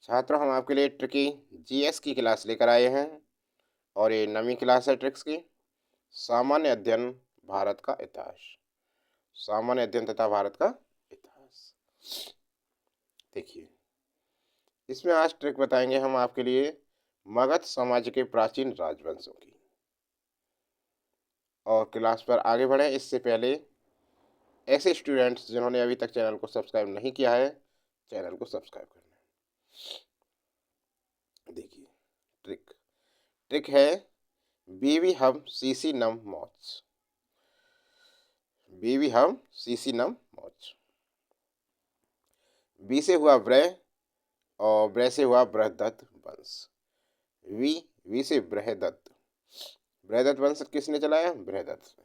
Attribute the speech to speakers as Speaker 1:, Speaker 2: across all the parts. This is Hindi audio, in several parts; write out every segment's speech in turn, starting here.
Speaker 1: छात्रों, हम आपके लिए ट्रिकी जीएस की क्लास लेकर आए हैं और ये नवीं क्लास है ट्रिक्स की। सामान्य अध्ययन, भारत का इतिहास। सामान्य अध्ययन तथा भारत का इतिहास। देखिए, इसमें आज ट्रिक बताएंगे हम आपके लिए मगध साम्राज्य के प्राचीन राजवंशों की। और क्लास पर आगे बढ़े इससे पहले ऐसे स्टूडेंट्स जिन्होंने अभी तक चैनल को सब्सक्राइब नहीं किया है, चैनल को सब्सक्राइब करना है। देखिए, ट्रिक ट्रिक है बीवी हम सीसी नम मौज। बीवी हम सीसी नम मौज। बी से हुआ ब्रह और ब्रह से हुआ बृहदत्त वंश। वी वी से बृहदत्त। बृहदत्त वंश किसने चलाया? बृहदत्त ने।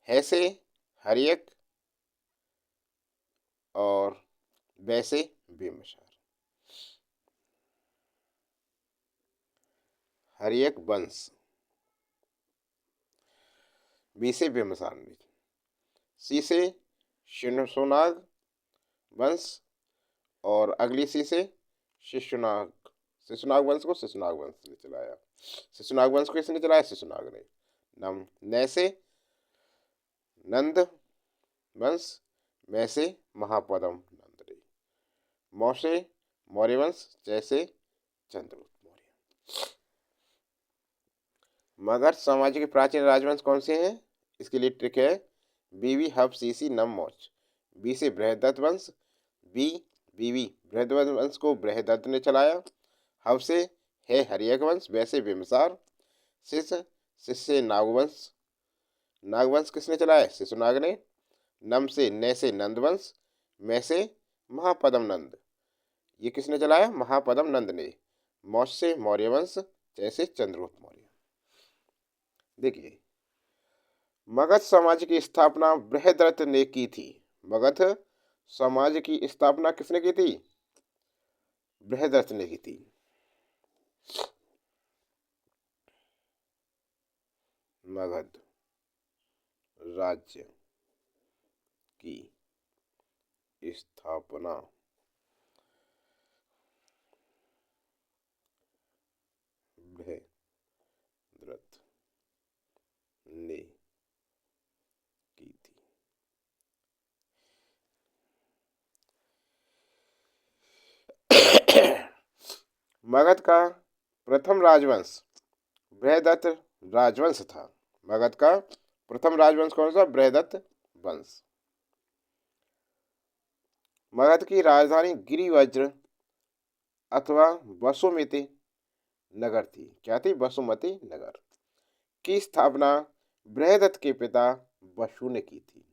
Speaker 1: है से हर्यक और वैसे बिम्बसार। हर्यक वंश। बी से बिम्बसार ने। सी से शिशुनाग वंश और अगली सी से शिशुनाग। शिशुनाग वंश को शिशुनाग वंश ने चलाया। शिशुनाग वंश को किसने चलाया? शिशुनाग ने। नम न से नंद वंश। मैं से महापद्म नंद ने। मौ से मौर्य वंश। जैसे चंद्रगुप्त मौर्य। मगध साम्राज्य के प्राचीन राजवंश कौन से हैं? इसके लिए ट्रिक है बीवी हब सीसी नम मौज। बी से बृहदत्त वंश। बी बीवी बृहदत्त वंश को बृहदत्त ने चलाया। हब से है हर्यक वंश। वैसे बिम्बसार। शिष्य शिष्य नागवंश। नागवंश किसने चलाया? शिशुनाग ने। नम से न से नंदवंश। मैं से महापद्म नंद। ये किसने चलाया? महापद्म नंद ने। मौर्य से मौर्य वंश। जैसे चंद्रगुप्त मौर्य। देखिए, मगध समाज की स्थापना बृहदत्त ने की थी। मगध समाज की स्थापना किसने की थी? बृहदत्त ने की थी। मगध राज्य की स्थापना बृहदत्त ने की थी। मगध का प्रथम राजवंश बृहदत्त राजवंश था। मगध का प्रथम राजवंश कौन सा? बृहदत्त वंश। मगध की राजधानी गिरिवज्र अथवा वसुमती नगर थी। क्या थी? वसुमती नगर। की स्थापना बृहदत्त के पिता वसु ने की थी।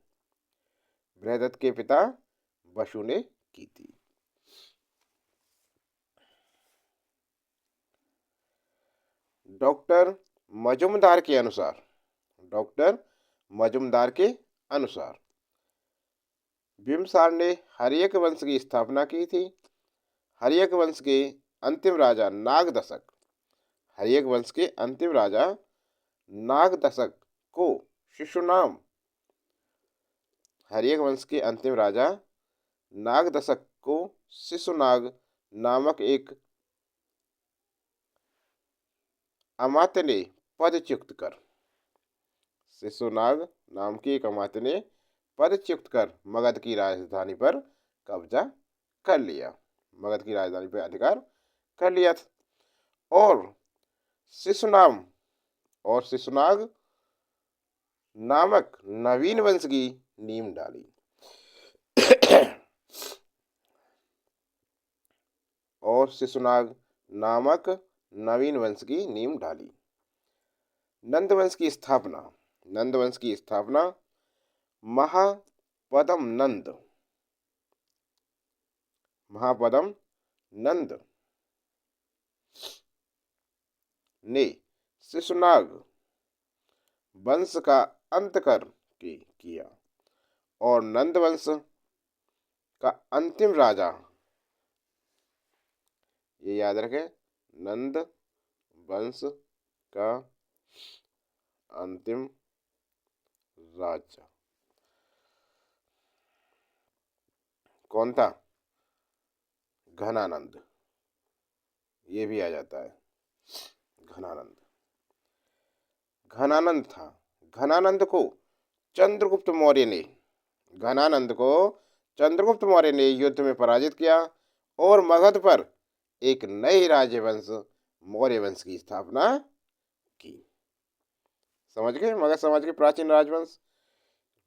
Speaker 1: बृहदत्त के पिता वसु ने की थी। डॉक्टर मजुमदार के अनुसार डॉक्टर मजुमदार के अनुसार बिम्बसार ने हर्यक वंश की स्थापना की थी। हर्यक वंश के अंतिम राजा नागदशक हर्यक वंश के अंतिम राजा नागदशक को शिशुनाम हर्यक वंश के अंतिम राजा नागदशक को शिशुनाग नामक एक अमात्य ने पदच्युत कर शिशुनाग नाम की एक अमात्य ने पदच्युत कर मगध की राजधानी पर कब्जा कर लिया। मगध की राजधानी पर अधिकार कर लिया था। और शिशुनाग नामक नवीन वंश की नींव डाली। और शिशुनाग नामक नवीन वंश की नींव डाली। नंदवंश की स्थापना नंदवंश की स्थापना महापद्म नंद ने शिशुनाग वंश का अंत कर के किया। और नंद वंश का अंतिम राजा, ये याद रखें, नंद वंश का अंतिम राजा कौन था? घनानंद, ये भी आ जाता है घनानंद। घनानंद था, घनानंद को चंद्रगुप्त मौर्य ने घनानंद को चंद्रगुप्त मौर्य ने युद्ध में पराजित किया और मगध पर एक नए राजवंश मौर्य वंश की स्थापना की। समझ गए? मगध समाज के प्राचीन राजवंश।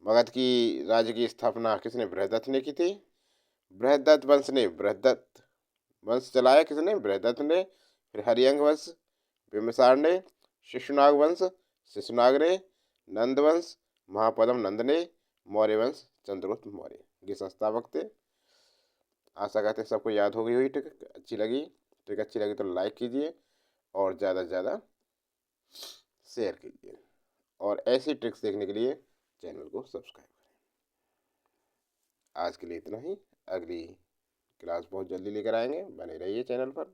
Speaker 1: मगध की राज्य की स्थापना किसने? बृहदत्त ने की थी। बृहदत्त वंश ने बृहदत्त वंश चलाया किसने? बृहदत्त ने। फिर हरियंग वंश बिम्बिसार ने, शिशुनाग वंश शिशुनाग ने, नंद वंश महापद्म नंद ने, मौर्य वंश चंद्रगुप्त मौर्य ये संस्थापक थे। आशा करते हैं सबको याद हो गई हुई ट्रिक। अच्छी लगी ट्रिक, अच्छी लगी तो लाइक कीजिए और ज़्यादा से ज़्यादा शेयर कीजिए, और ऐसी ट्रिक्स देखने के लिए चैनल को सब्सक्राइब करें। आज के लिए इतना ही, अगली क्लास बहुत जल्दी लेकर आएंगे, बने रहिए चैनल पर।